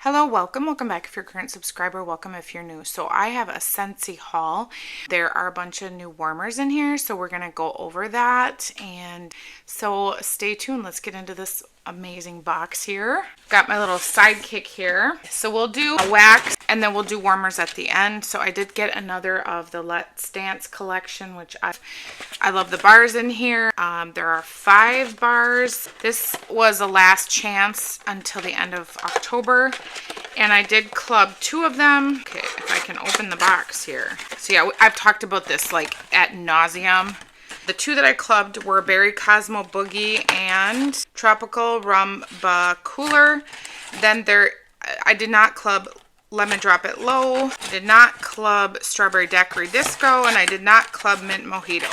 Hello, welcome back if you're a current subscriber, welcome if you're new. So I have a Scentsy haul. There are a bunch of new warmers in here, so we're gonna go over that. And so stay tuned, let's get into this amazing box here. Got my little sidekick here. So we'll do a wax and then we'll do warmers at the end. So I did get another of the Let's Dance collection, which I love the bars in here. There are 5 bars. This was a last chance until the end of October. And I did club 2 of them. Okay, if I can open the box here. So yeah, I've talked about this like ad nauseum. The 2 that I clubbed were Berry Cosmo Boogie and Tropical Rum Ba Cooler. Then I did not club Lemon Drop It Low, I did not club Strawberry Daiquiri Disco, and I did not club Mint Mojito.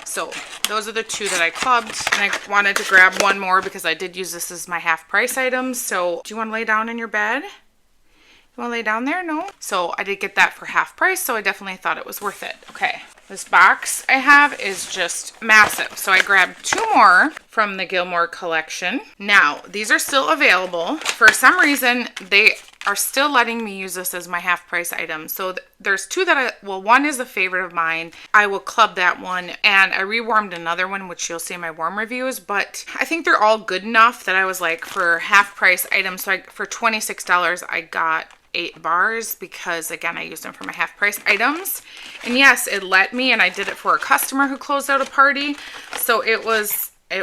So those are the 2 that I clubbed, and I wanted to grab one more because I did use this as my half price item. So do you want to lay down in your bed? You want to lay down there? No? So I did get that for half price, so I definitely thought it was worth it. Okay, this box I have is just massive. So I grabbed 2 more from the Gilmore collection. Now, these are still available. For some reason, they are still letting me use this as my half price item. So there's 2 that one is a favorite of mine. I will club that one, and I rewarmed another one, which you'll see in my warm reviews, but I think they're all good enough that I was like, for half price items, so for $26 I got 8 bars because again I used them for my half price items. And yes, it let me, and I did it for a customer who closed out a party, so it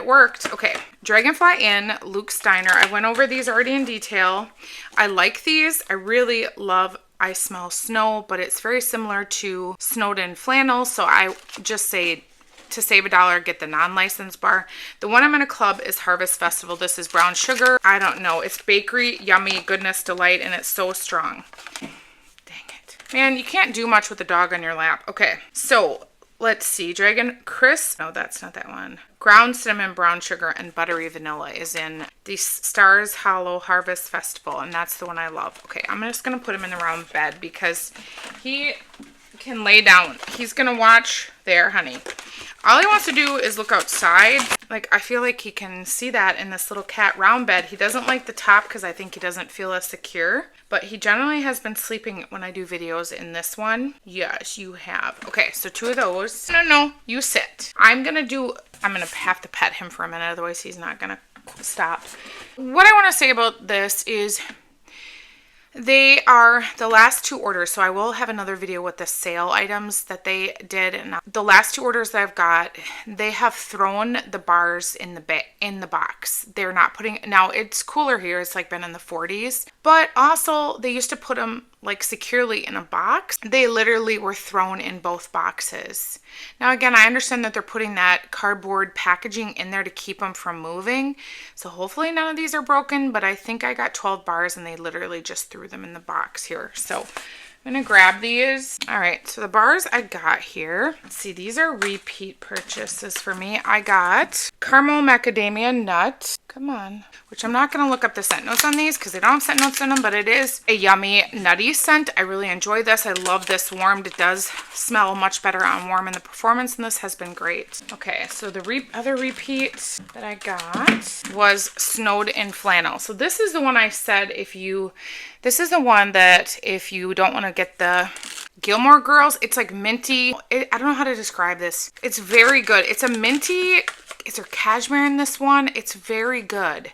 worked. Okay, Dragonfly Inn, Luke Steiner. I went over these already in detail. I like these. I really love I Smell Snow, but it's very similar to Snowden Flannel, so I just say to save $1, get the non-licensed bar. The one I'm going to club is Harvest Festival. This is brown sugar. I don't know. It's bakery, yummy, goodness, delight, and it's so strong. Dang it. Man, you can't do much with a dog on your lap. Okay, so let's see. Dragon Chris. No, that's not that one. Ground cinnamon, brown sugar, and buttery vanilla is in the Stars Hollow Harvest Festival, and that's the one I love. Okay, I'm just going to put him in the round bed because he can lay down. He's going to watch there, honey. All he wants to do is look outside. Like, I feel like he can see that in this little cat round bed. He doesn't like the top because I think he doesn't feel as secure. But he generally has been sleeping when I do videos in this one. Yes, you have. Okay, so 2 of those. No, you sit. I'm going to have to pet him for a minute, otherwise he's not going to stop. What I want to say about this is they are the last 2 orders, so I will have another video with the sale items that they did. And the last 2 orders that I've got, they have thrown the bars in the box. They're not putting, now it's cooler here, it's like been in the 40s, but also they used to put them like securely in a box. They literally were thrown in both boxes. Now again, I understand that they're putting that cardboard packaging in there to keep them from moving. So hopefully none of these are broken, but I think I got 12 bars and they literally just threw them in the box here. So I'm gonna grab these. All right, so the bars I got here, let's see, these are repeat purchases for me. I got Caramel Macadamia Nut, come on, which I'm not gonna look up the scent notes on these because they don't have scent notes in them, but it is a yummy nutty scent. I really enjoy this. I love this warmed. It does smell much better on warm, and the performance in this has been great. Okay, so the other repeat that I got was Snowed in Flannel. So this is the one I said this is the one that if you don't want to get the Gilmore Girls, it's like minty. I don't know how to describe this. It's very good. It's a minty, is there cashmere in this one? It's very good.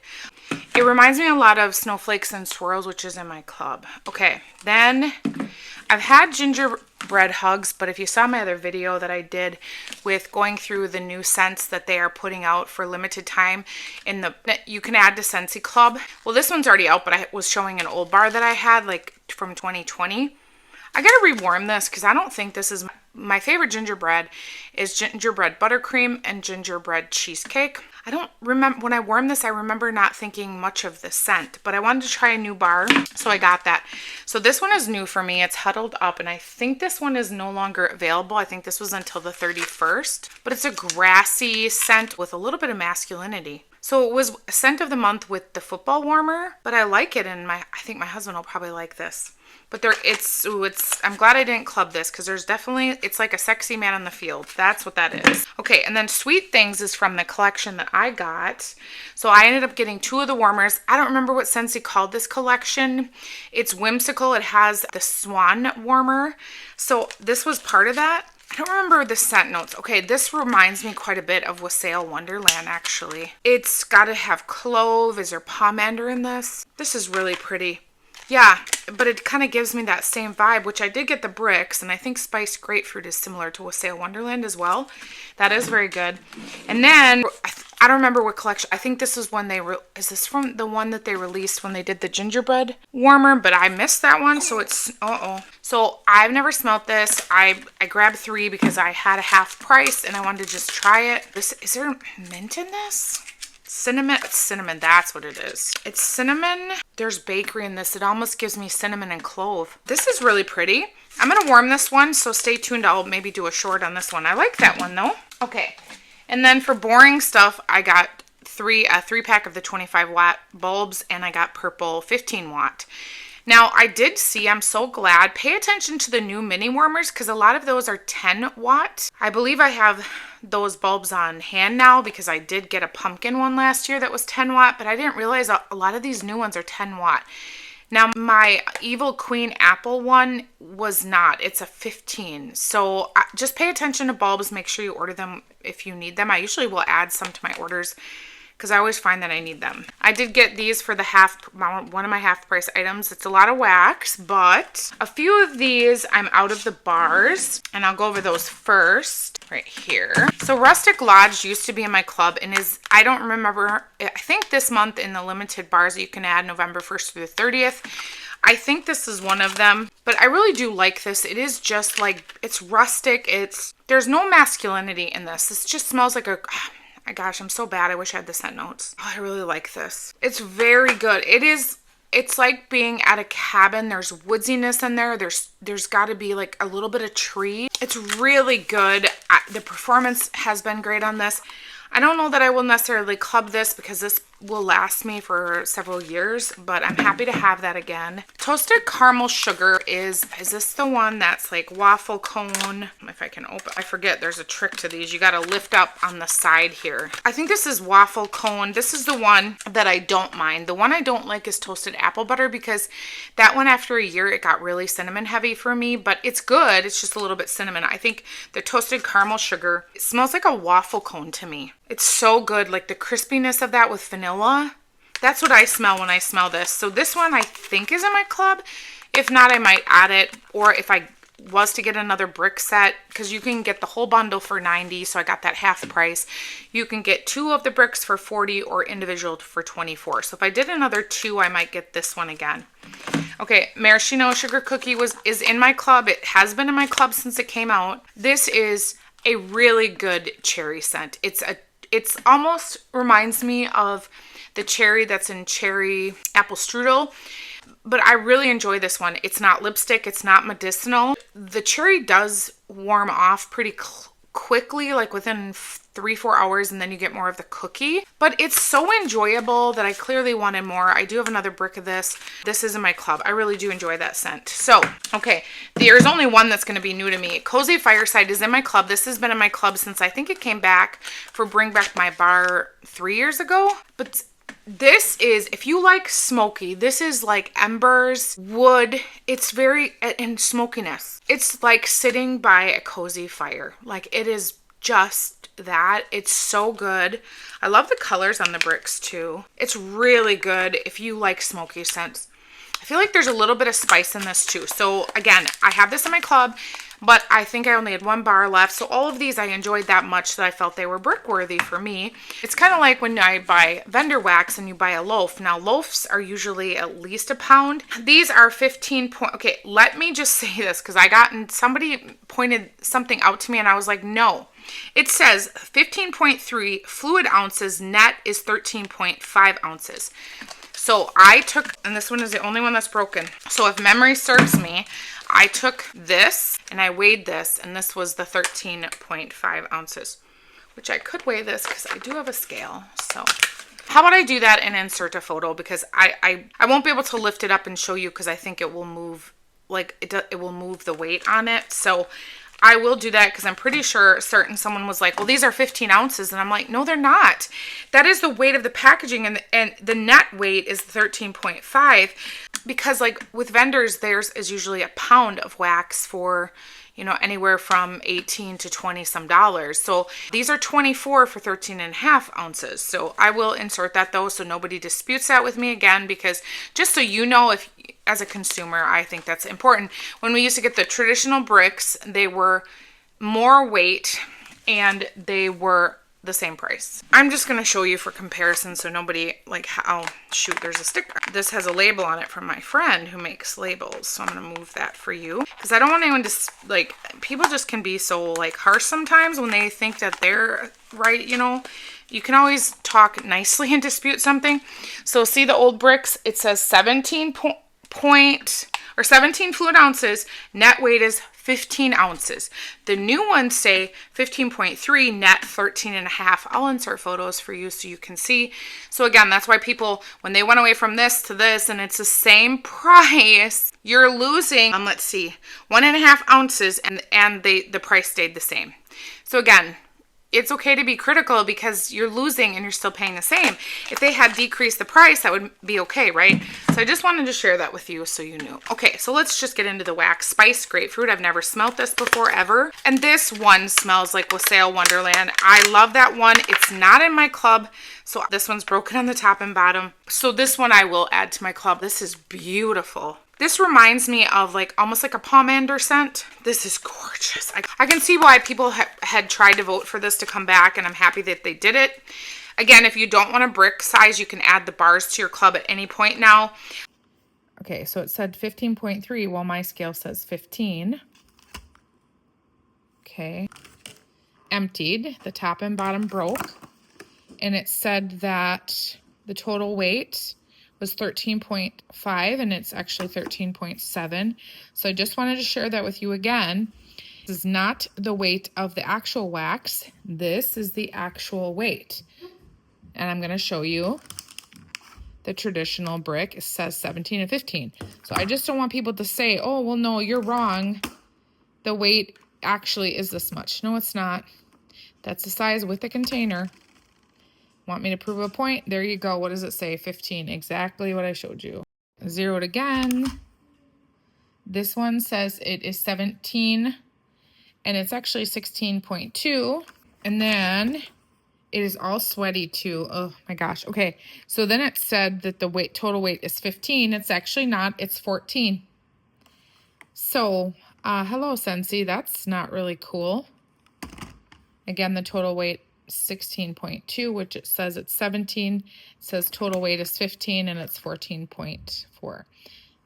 It reminds me a lot of Snowflakes and Swirls, which is in my club. Okay, then I've had gingerbread hugs, but if you saw my other video that I did with going through the new scents that they are putting out for limited time you can add to Scentsy Club. Well, this one's already out, but I was showing an old bar that I had like from 2020. I gotta rewarm this because I don't think this is my favorite gingerbread is gingerbread buttercream and gingerbread cheesecake. I don't remember when I warmed this, I remember not thinking much of the scent, but I wanted to try a new bar, so I got that. So this one is new for me. It's Huddled Up, and I think this one is no longer available. I think this was until the 31st, but it's a grassy scent with a little bit of masculinity. So it was scent of the month with the football warmer, but I like it, and I think my husband will probably like this. But I'm glad I didn't club this because there's definitely, it's like a sexy man in the field. That's what that is. Okay, and then Sweet Things is from the collection that I got. So I ended up getting 2 of the warmers. I don't remember what Scentsy called this collection. It's whimsical. It has the swan warmer. So this was part of that. I don't remember the scent notes. Okay, this reminds me quite a bit of Wassail Wonderland, actually. It's got to have clove. Is there pomander in this? This is really pretty. Yeah, but it kind of gives me that same vibe, which I did get the bricks, and I think spiced grapefruit is similar to Wassail Wonderland as well. That is very good. And then, I don't remember what collection. I think this is when is this from the one that they released when they did the gingerbread warmer, but I missed that one, so it's, So I've never smelled this. I grabbed 3 because I had a half price, and I wanted to just try it. Is there mint in this? Cinnamon, that's what it is. It's cinnamon. There's bakery in this. It almost gives me cinnamon and clove. This is really pretty. I'm going to warm this one, so stay tuned. I'll maybe do a short on this one. I like that one, though. Okay. And then for boring stuff, I got a 3-pack of the 25-watt bulbs, and I got purple 15-watt. Now, I did see, I'm so glad, pay attention to the new mini warmers because a lot of those are 10 watt. I believe I have those bulbs on hand now because I did get a pumpkin one last year that was 10 watt, but I didn't realize a lot of these new ones are 10 watt. Now, my Evil Queen Apple one was not. It's a 15. So just pay attention to bulbs. Make sure you order them if you need them. I usually will add some to my orders because I always find that I need them. I did get these for the one of my half price items. It's a lot of wax, but a few of these I'm out of the bars, and I'll go over those first right here. So Rustic Lodge used to be in my club and I don't remember, I think this month in the limited bars that you can add November 1st through the 30th. I think this is one of them, but I really do like this. It is just like, it's rustic. There's no masculinity in this. This just smells like my gosh, I'm so bad. I wish I had the scent notes. Oh, I really like this. It's very good. It's like being at a cabin. There's woodsiness in there. There's got to be like a little bit of tree. It's really good. The performance has been great on this. I don't know that I will necessarily club this because this will last me for several years, but I'm happy to have that again. Toasted caramel sugar is this the one that's like waffle cone? If I can open, I forget there's a trick to these. You got to lift up on the side here. I think this is waffle cone. This is the one that I don't mind. The one I don't like is toasted apple butter because that one after a year, it got really cinnamon heavy for me, but it's good. It's just a little bit cinnamon. I think the toasted caramel sugar, it smells like a waffle cone to me. It's so good, like the crispiness of that with vanilla. That's what I smell when I smell this. So this one I think is in my club. If not, I might add it. Or if I was to get another brick set, because you can get the whole bundle for $90, so I got that half price. You can get 2 of the bricks for $40 or individual for $24. So if I did another 2, I might get this one again. Okay, Maraschino Sugar Cookie is in my club. It has been in my club since it came out. This is a really good cherry scent. It's almost reminds me of the cherry that's in cherry apple strudel, but I really enjoy this one. It's not lipstick. It's not medicinal. The cherry does warm off pretty quickly, like within 3-4 hours, and then you get more of the cookie. But it's so enjoyable that I clearly wanted more. I do have another brick of this. This is in my club. I really do enjoy that scent. So, okay, there's only one that's going to be new to me. Cozy Fireside is in my club. This has been in my club since I think it came back for Bring Back My Bar 3 years ago. But this is, if you like smoky, this is like embers, wood. It's very, and smokiness. It's like sitting by a cozy fire. Like it is just that. It's so good. I love the colors on the bricks too. It's really good if you like smoky scents. I feel like there's a little bit of spice in this too. So again, I have this in my club, but I think I only had 1 bar left. So all of these I enjoyed that much that I felt they were brick worthy for me. It's kind of like when I buy vendor wax and you buy a loaf. Now loaves are usually at least a pound. These are 15 point. Okay, let me just say this because somebody pointed something out to me and I was like, no. It says 15.3 fluid ounces, net is 13.5 ounces. So I took, and this one is the only one that's broken. So if memory serves me, I took this and I weighed this, and this was the 13.5 ounces, which I could weigh this because I do have a scale. So How about I do that and insert a photo, because I won't be able to lift it up and show you because I think it will move, like it will move the weight on it. So I will do that because I'm pretty sure someone was like, well, these are 15 ounces. And I'm like, no, they're not. That is the weight of the packaging, and the net weight is 13.5, because like with vendors, theirs is usually a pound of wax for, you know, anywhere from 18 to 20 some dollars. So these are 24 for 13.5 ounces. So I will insert that though, so nobody disputes that with me again, because just so you know, if as a consumer, I think that's important. When we used to get the traditional bricks, they were more weight and they were the same price. I'm just going to show you for comparison so nobody like, oh shoot, there's a sticker. This has a label on it from my friend who makes labels. So I'm going to move that for you because I don't want anyone to, like, people just can be so like harsh sometimes when they think that they're right, you know. You can always talk nicely and dispute something. So see the old bricks, it says 17 fluid ounces, net weight is 15 ounces. The new ones say 15.3, net 13.5. I'll insert photos for you so you can see. So again, that's why people, when they went away from this to this and it's the same price, you're losing, let's see, 1.5 ounces and the price stayed the same. So again, it's okay to be critical because you're losing and you're still paying the same. If they had decreased the price, that would be okay, right? So I just wanted to share that with you so you knew. Okay, so let's just get into the wax. Spiced grapefruit. I've never smelled this before ever. And this one smells like Wassail Wonderland. I love that one. It's not in my club, so this one's broken on the top and bottom. So this one I will add to my club. This is beautiful. This reminds me of like almost like a pomander scent. This is gorgeous. I can see why people had tried to vote for this to come back, and I'm happy that they did it. Again, if you don't want a brick size, you can add the bars to your club at any point now. Okay, so it said 15.3 while my scale says 15. Okay. Emptied. The top and bottom broke. And it said that the total weight was 13.5 and it's actually 13.7. So I just wanted to share that with you again. This is not the weight of the actual wax. This is the actual weight. And I'm going to show you the traditional brick. It says 17 and 15. So I just don't want people to say, oh, well, no, you're wrong. The weight actually is this much. No, it's not. That's the size with the container. Want me to prove a point? There you go. What does it say? 15. Exactly what I showed you. Zeroed again. This one says it is 17 and it's actually 16.2. And then it is all sweaty too. Oh my gosh. Okay. So then it said that the weight, total weight is 15. It's actually not. It's 14. So, hello Scentsy. That's not really cool. Again, the total weight 16.2, which it says it's 17. It says total weight is 15 and it's 14.4.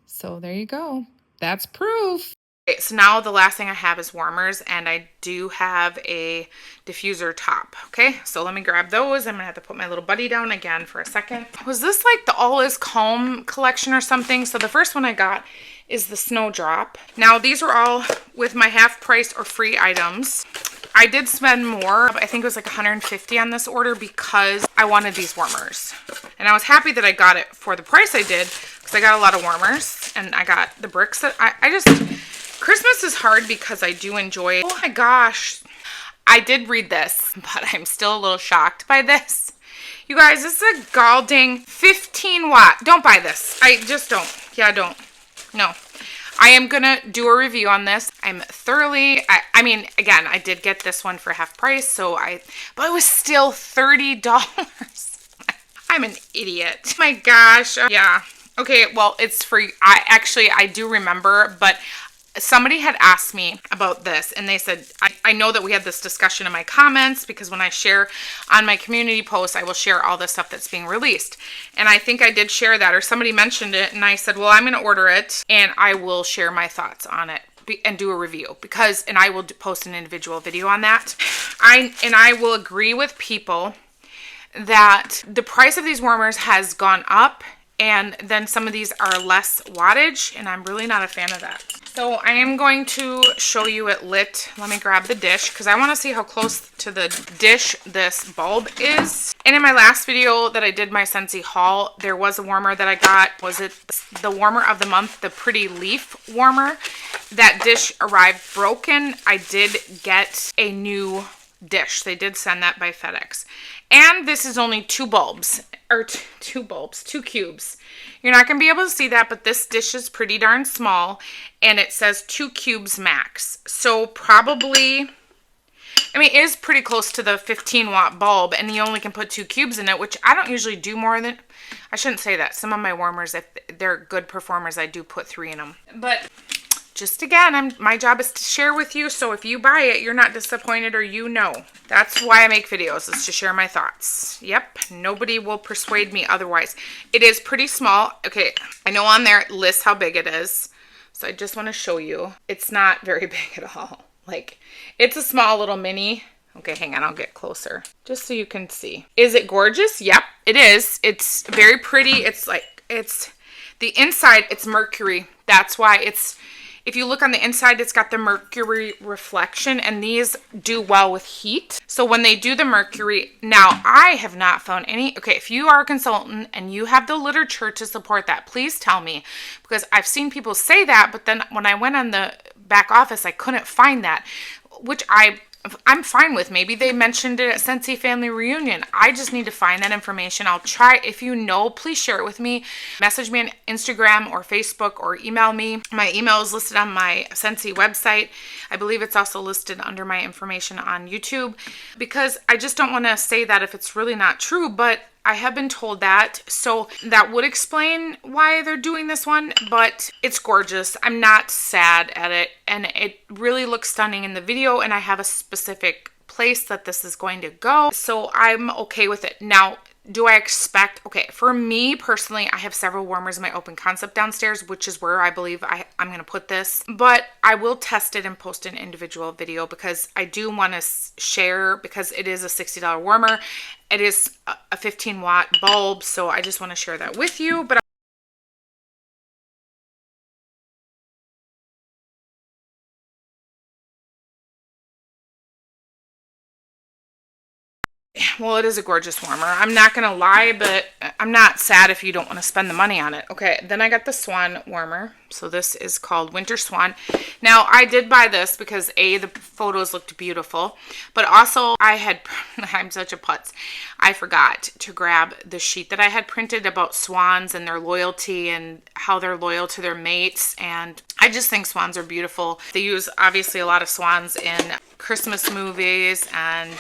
So there you go. That's proof. Okay, so now the last thing I have is warmers, and I do have a diffuser top. Okay, so let me grab those. I'm gonna have to put my little buddy down again for a second. Was this like the All Is Calm collection or something? So the first one I got is the Snowdrop. Now these were all with my half price or free items. I did spend more. I think it was like 150 on this order because I wanted these warmers. And I was happy that I got it for the price I did because I got a lot of warmers and I got the bricks that I just, Christmas is hard because I do enjoy it. Oh my gosh. I did read this, but I'm still a little shocked by this. You guys, this is a galding 15 watt. Don't buy this. I just don't. Yeah, don't. No. I am going to do a review on this. I'm thoroughly, I mean, again, I did get this one for half price, but it was still $30. I'm an idiot. Oh my gosh. Yeah. Okay, well, it's free. I do remember, but somebody had asked me about this and they said, I know that we had this discussion in my comments because when I share on my community posts, I will share all the stuff that's being released. And I think I did share that, or somebody mentioned it and I said, well, I'm going to order it and I will share my thoughts on it and do a review and I will post an individual video on that. I will agree with people that the price of these warmers has gone up and then some of these are less wattage and I'm really not a fan of that. So I am going to show you it lit. Let me grab the dish because I want to see how close to the dish this bulb is. And in my last video that I did my Scentsy haul, there was a warmer that I got. Was it the warmer of the month, the Pretty Leaf warmer? That dish arrived broken. I did get a new dish. They did send that by FedEx. And this is only two cubes. You're not going to be able to see that, but this dish is pretty darn small, and it says 2 cubes max. So probably, I mean, it is pretty close to the 15 watt bulb, and you only can put 2 cubes in it, which I don't usually do more than, I shouldn't say that. Some of my warmers, if they're good performers, I do put 3 in them. But just again, my job is to share with you, so if you buy it, you're not disappointed, or you know. That's why I make videos, is to share my thoughts. Yep, nobody will persuade me otherwise. It is pretty small. Okay, I know on there it lists how big it is, so I just want to show you. It's not very big at all. Like, it's a small little mini. Okay, hang on, I'll get closer, just so you can see. Is it gorgeous? Yep, it is. It's very pretty. It's like, it's, the inside, it's mercury. That's why it's, if you look on the inside, it's got the mercury reflection, and these do well with heat. So when they do the mercury, now I have not found any, okay, if you are a consultant and you have the literature to support that, please tell me, because I've seen people say that, but then when I went on the back office, I couldn't find that, which I'm fine with. Maybe they mentioned it at Scentsy Family Reunion. I just need to find that information. I'll try. If you know, please share it with me. Message me on Instagram or Facebook or email me. My email is listed on my Scentsy website. I believe it's also listed under my information on YouTube, because I just don't want to say that if it's really not true, but I have been told that, so that would explain why they're doing this one, but it's gorgeous. I'm not sad at it, and it really looks stunning in the video, and I have a specific place that this is going to go, so I'm okay with it. Now, do I expect, okay, for me personally, I have several warmers in my open concept downstairs, which is where I believe I'm going to put this, but I will test it and post an individual video, because I do want to share, because it is a $60 warmer. It is a 15 watt bulb, so I just want to share that with you. But well, it is a gorgeous warmer. I'm not going to lie, but I'm not sad if you don't want to spend the money on it. Okay, then I got the Swan warmer. So this is called Winter Swan. Now, I did buy this because A, the photos looked beautiful, but also I'm such a putz. I forgot to grab the sheet that I had printed about swans and their loyalty and how they're loyal to their mates. And I just think swans are beautiful. They use obviously a lot of swans in Christmas movies, and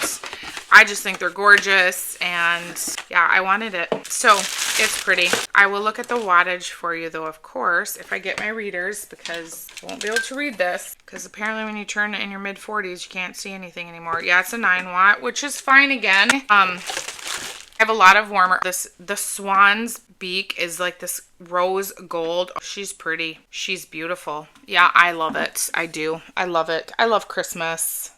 I just think they're gorgeous, and yeah, I wanted it. So it's pretty. I will look at the wattage for you though, of course, if I get my readers, because I won't be able to read this, because apparently when you turn in your mid 40s, you can't see anything anymore. Yeah, it's a 9 watt, which is fine again. I have a lot of warmer. The swan's beak is like this rose gold. Oh, she's pretty. She's beautiful. Yeah, I love it. I do. I love it. I love Christmas.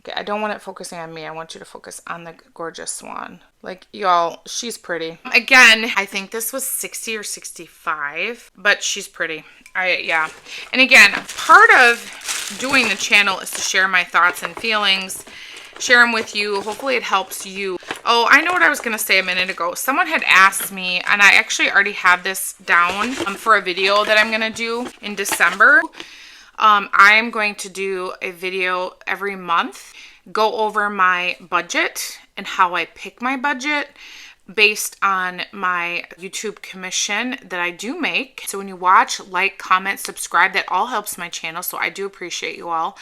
Okay, I don't want it focusing on me. I want you to focus on the gorgeous swan. Like, y'all, she's pretty. Again, I think this was 60 or 65, but she's pretty. Yeah. And again, part of doing the channel is to share my thoughts and feelings, share them with you. Hopefully it helps you. Oh, I know what I was going to say a minute ago. Someone had asked me, and I actually already have this down for a video that I'm going to do in December. I am going to do a video every month, go over my budget and how I pick my budget based on my YouTube commission that I do make. So when you watch, like, comment, subscribe, that all helps my channel. So I do appreciate you all.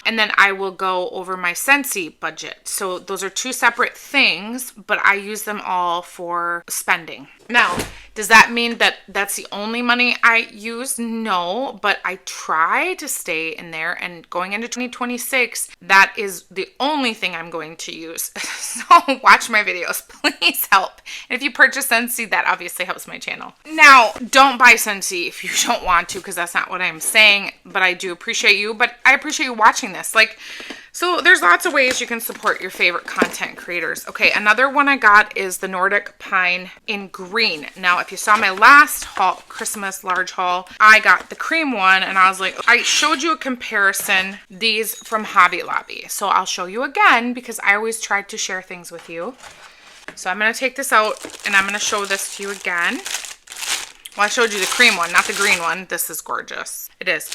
And then I will go over my Scentsy budget. So those are two separate things, but I use them all for spending. Now, does that mean that that's the only money I use? No, but I try to stay in there, and going into 2026, that is the only thing I'm going to use. So watch my videos, please help. And if you purchase Scentsy, that obviously helps my channel. Now, don't buy Scentsy if you don't want to, because that's not what I'm saying, but I do appreciate you. But I appreciate you watching this. Like, So there's lots of ways you can support your favorite content creators. Okay, another one I got is the Nordic Pine in green. Now, if you saw my last haul, Christmas large haul, I got the cream one, and I was like, I showed you a comparison, these from Hobby Lobby. So I'll show you again because I always try to share things with you. So I'm going to take this out and I'm going to show this to you again. Well, I showed you the cream one, not the green one. This is gorgeous. It is.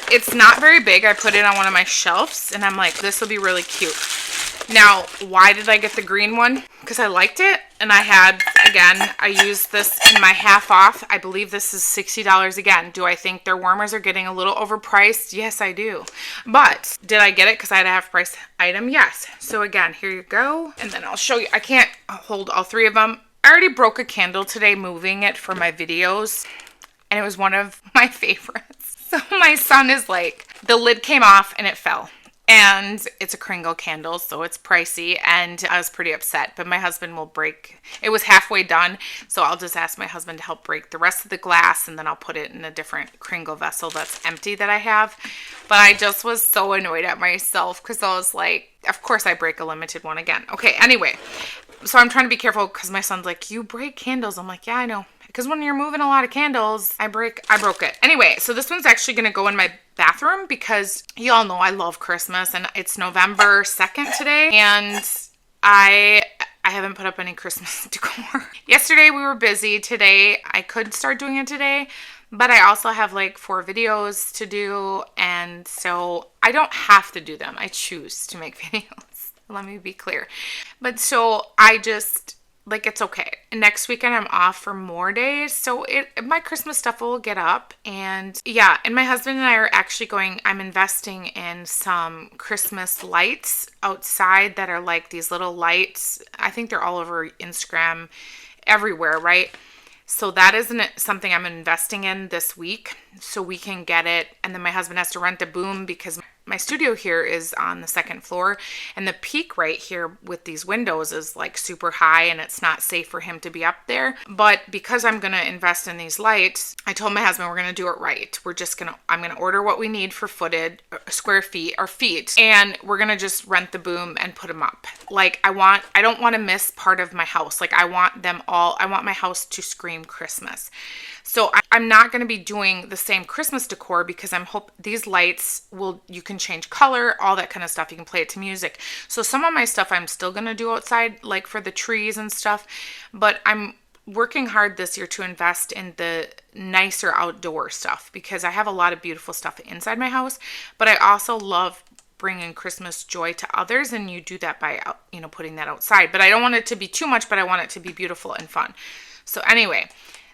It's not very big. I put it on one of my shelves and I'm like, this will be really cute. Now, why did I get the green one? Because I liked it. And I had, again, I used this in my half off. I believe this is $60 again. Do I think their warmers are getting a little overpriced? Yes, I do. But did I get it because I had a half price item? Yes. So again, here you go. And then I'll show you. I can't hold all three of them. I already broke a candle today moving it for my videos. And it was one of my favorites. So my son is like, the lid came off and it fell. And it's a Kringle candle, so it's pricey, and I was pretty upset. But my husband will break, it was halfway done, so I'll just ask my husband to help break the rest of the glass, and then I'll put it in a different Kringle vessel that's empty that I have. But I just was so annoyed at myself, because I was like, of course I break a limited one again. Okay, anyway, so I'm trying to be careful, because my son's like, you break candles. I'm like, yeah, I know. Because when you're moving a lot of candles, I broke it. Anyway, so this one's actually going to go in my bathroom because you all know I love Christmas and it's November 2nd today. And I haven't put up any Christmas decor. Yesterday we were busy. Today I could start doing it today. But I also have like 4 videos to do. And so I don't have to do them. I choose to make videos. Let me be clear. But so I just... like, it's okay. Next weekend I'm off for more days, so my Christmas stuff will get up. And yeah, and my husband and I are actually I'm investing in some Christmas lights outside that are like these little lights. I think they're all over Instagram, everywhere, right? So that isn't something I'm investing in this week, so we can get it. And then my husband has to rent a boom because my studio here is on the 2nd floor, and the peak right here with these windows is like super high, and it's not safe for him to be up there. But because I'm going to invest in these lights, I told my husband we're going to do it right. I'm going to order what we need for square feet or feet, and we're going to just rent the boom and put them up. Like I don't want to miss part of my house. Like I want my house to scream Christmas. So I'm not going to be doing the same Christmas decor because these lights you can change color, all that kind of stuff. You can play it to music. So some of my stuff I'm still going to do outside, like for the trees and stuff. But I'm working hard this year to invest in the nicer outdoor stuff because I have a lot of beautiful stuff inside my house. But I also love bringing Christmas joy to others, and you do that by putting that outside. But I don't want it to be too much, but I want it to be beautiful and fun. So anyway,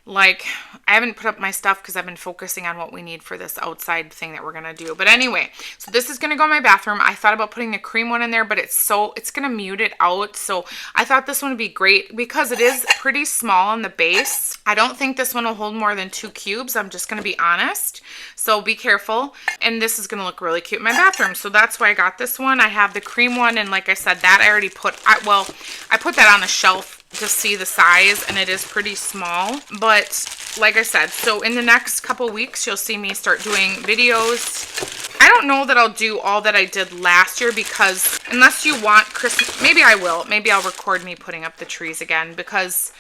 like I haven't put up my stuff because I've been focusing on what we need for this outside thing that we're going to do. But anyway, so this is going to go in my bathroom. I thought about putting the cream one in there, but it's going to mute it out. So I thought this one would be great because it is pretty small on the base. I don't think this one will hold more than 2 cubes. I'm just going to be honest. So be careful. And this is going to look really cute in my bathroom. So that's why I got this one. I have the cream one. And like I said, that I already I put that on the shelf to see the size, and it is pretty small. But like I said, so in the next couple weeks you'll see me start doing videos. I don't know that I'll do all that I did last year because unless you want Christmas, maybe I will. Maybe I'll record me putting up the trees again because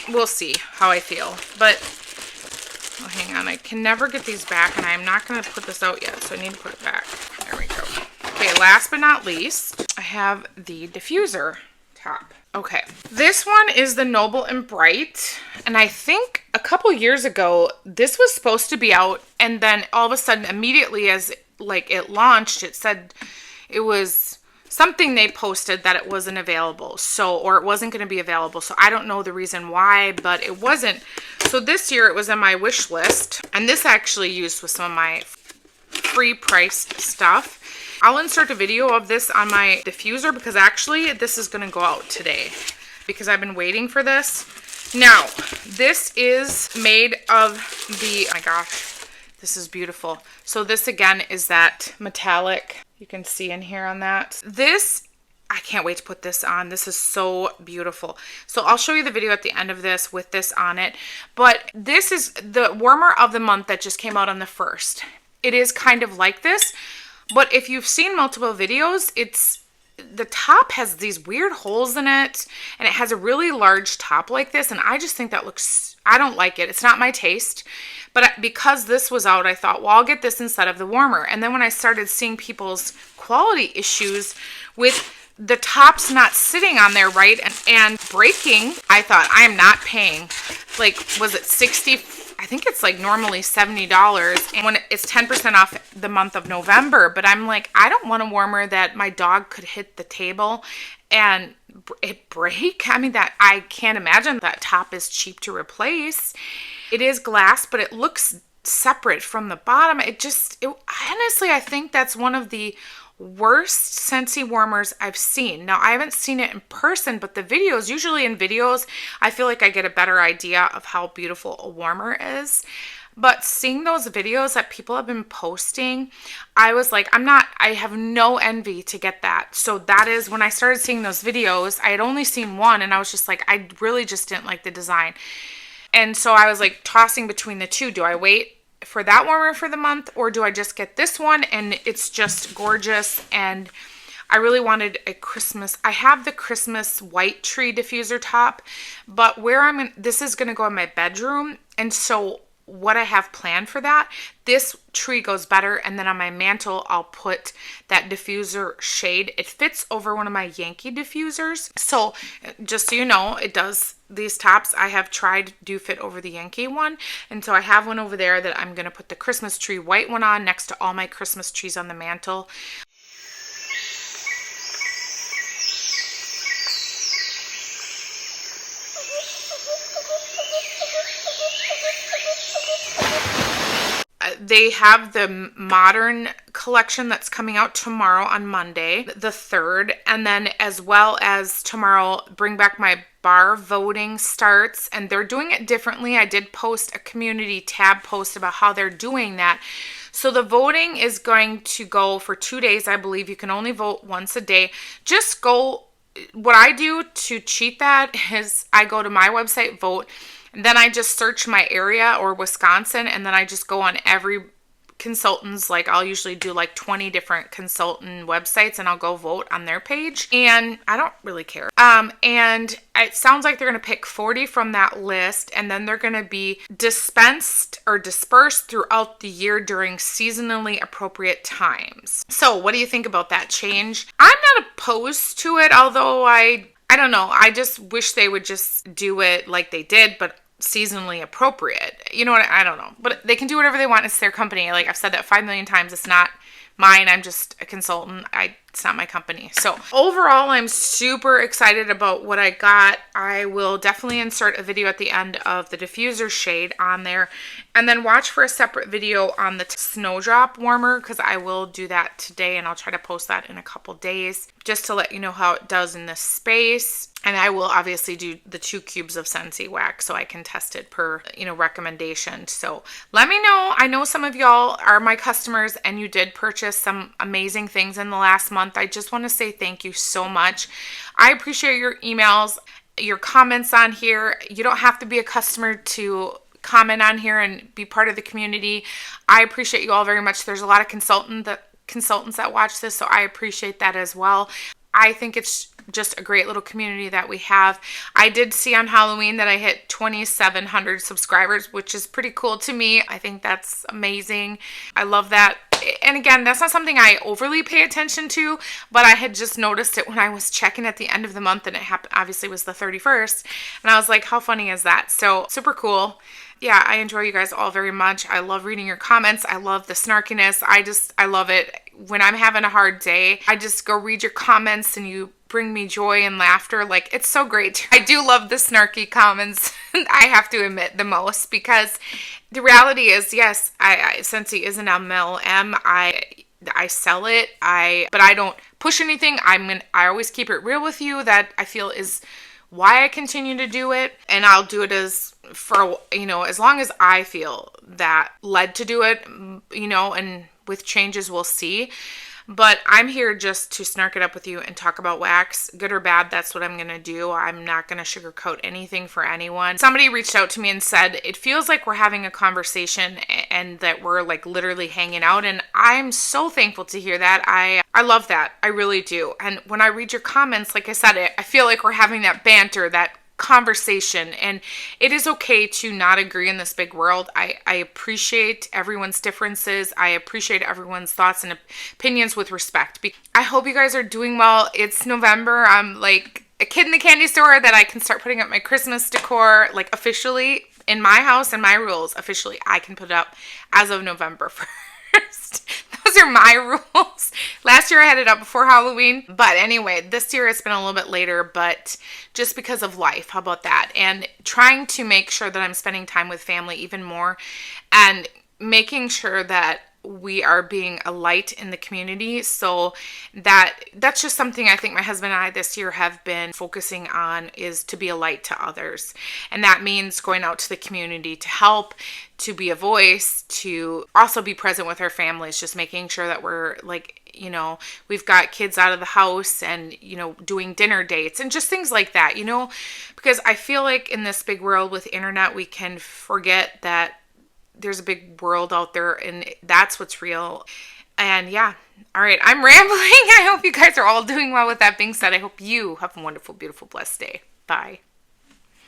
we'll see how I feel. But oh, hang on, I can never get these back, and I'm not going to put this out yet, so I need to put it back. There we go. Okay, last but not least, I have the diffuser top. Okay, this one is the Noble and Bright, and I think a couple years ago this was supposed to be out, and then all of a sudden immediately as it launched, it said it was something they posted that it wasn't available, or it wasn't going to be available. So I don't know the reason why, but it wasn't. So this year it was on my wish list, and this actually used with some of my free priced stuff. I'll insert a video of this on my diffuser because actually this is going to go out today because I've been waiting for this. Now, this is made of oh my gosh, this is beautiful. So this again is that metallic, you can see in here on that. I can't wait to put this on. This is so beautiful. So I'll show you the video at the end of this with this on it. But this is the warmer of the month that just came out on the 1st. It is kind of like this, But if you've seen multiple videos, the top has these weird holes in it, and it has a really large top like this, and I just think that looks, I don't like it. It's not my taste. But because this was out, I thought, well, I'll get this instead of the warmer. And then when I started seeing people's quality issues with the tops not sitting on there right and breaking, I thought, I am not paying, like, was it 60? I think it's like normally $70, and when it's 10% off the month of November. But I'm like, I don't want a warmer that my dog could hit the table and it break. I mean, that I can't imagine that top is cheap to replace. It is glass, but it looks separate from the bottom. Honestly, I think that's one of the worst Scentsy warmers I've seen. Now, I haven't seen it in person, but the videos, usually in videos, I feel like I get a better idea of how beautiful a warmer is. But seeing those videos that people have been posting, I was like, I have no envy to get that. So that is when I started seeing those videos. I had only seen one, and I was just like, I really just didn't like the design. And so I was like tossing between the two. Do I wait for that warmer for the month, or do I just get this one? And it's just gorgeous. And I really wanted a Christmas. I have the Christmas white tree diffuser top, but this is going to go in my bedroom. And so what I have planned for that, this tree goes better. And then on my mantle, I'll put that diffuser shade. It fits over one of my Yankee diffusers. So just so you know, these tops I have tried do fit over the Yankee one. And so I have one over there that I'm going to put the Christmas tree white one on next to all my Christmas trees on the mantle. They have the modern collection that's coming out tomorrow on Monday, the 3rd. And then as well as tomorrow, Bring Back My Bar voting starts. And they're doing it differently. I did post a community tab post about how they're doing that. So the voting is going to go for 2 days. I believe you can only vote once a day. Just go. What I do to cheat that is I go to my website, vote. And then I just search my area or Wisconsin, and then I just go on every consultant's, like I'll usually do like 20 different consultant websites, and I'll go vote on their page, and I don't really care. And it sounds like they're going to pick 40 from that list, and then they're going to be dispensed or dispersed throughout the year during seasonally appropriate times. So what do you think about that change? I'm not opposed to it, although I don't know. I just wish they would just do it like they did, but seasonally appropriate. You know what? I don't know. But they can do whatever they want. It's their company. Like I've said that 5 million times. It's not mine. I'm just a consultant. It's not my company. So overall, I'm super excited about what I got. I will definitely insert a video at the end of the diffuser shade on there, and then watch for a separate video on the snowdrop warmer, because I will do that today, and I'll try to post that in a couple days just to let you know how it does in this space. And I will obviously do the 2 cubes of Scentsy wax so I can test it per, recommendation. So let me know. I know some of y'all are my customers and you did purchase some amazing things in the last month. I just want to say thank you so much. I appreciate your emails, your comments on here. You don't have to be a customer to comment on here and be part of the community. I appreciate you all very much. There's a lot of consultants that watch this, so I appreciate that as well. I think it's just a great little community that we have. I did see on Halloween that I hit 2,700 subscribers, which is pretty cool to me. I think that's amazing. I love that. And again, that's not something I overly pay attention to, but I had just noticed it when I was checking at the end of the month, and it happened, obviously, was the 31st. And I was like, how funny is that? So super cool. Yeah, I enjoy you guys all very much. I love reading your comments. I love the snarkiness. I love it. When I'm having a hard day, I just go read your comments and you bring me joy and laughter. Like, it's so great. I do love the snarky comments, I have to admit, the most, because the reality is, yes, Scentsy is an MLM. I sell it, but I don't push anything. I always keep it real with you. That I feel is why I continue to do it, and I'll do it as long as I feel that led to do it, and with changes we'll see. But I'm here just to snark it up with you and talk about wax. Good or bad, that's what I'm going to do. I'm not going to sugarcoat anything for anyone. Somebody reached out to me and said, it feels like we're having a conversation and that we're like literally hanging out. And I'm so thankful to hear that. I love that. I really do. And when I read your comments, like I said, I feel like we're having that banter, that conversation, and it is okay to not agree in this big world. I appreciate everyone's differences. I appreciate everyone's thoughts and opinions with respect. I hope you guys are doing well. It's November. I'm like a kid in the candy store that I can start putting up my Christmas decor, like officially in my house and my rules. Officially, I can put it up as of November 1st. Those are my rules. Last year I had it up before Halloween. But anyway, this year it's been a little bit later, but just because of life. How about that? And trying to make sure that I'm spending time with family even more and making sure that we are being a light in the community. So that's just something I think my husband and I this year have been focusing on, is to be a light to others. And that means going out to the community to help, to be a voice, to also be present with our families, just making sure that we're like, we've got kids out of the house and, doing dinner dates and just things like that, because I feel like in this big world with internet, we can forget that there's a big world out there and that's what's real. And yeah, all right, I'm rambling. I hope you guys are all doing well. With that being said, I hope you have a wonderful, beautiful, blessed day. Bye.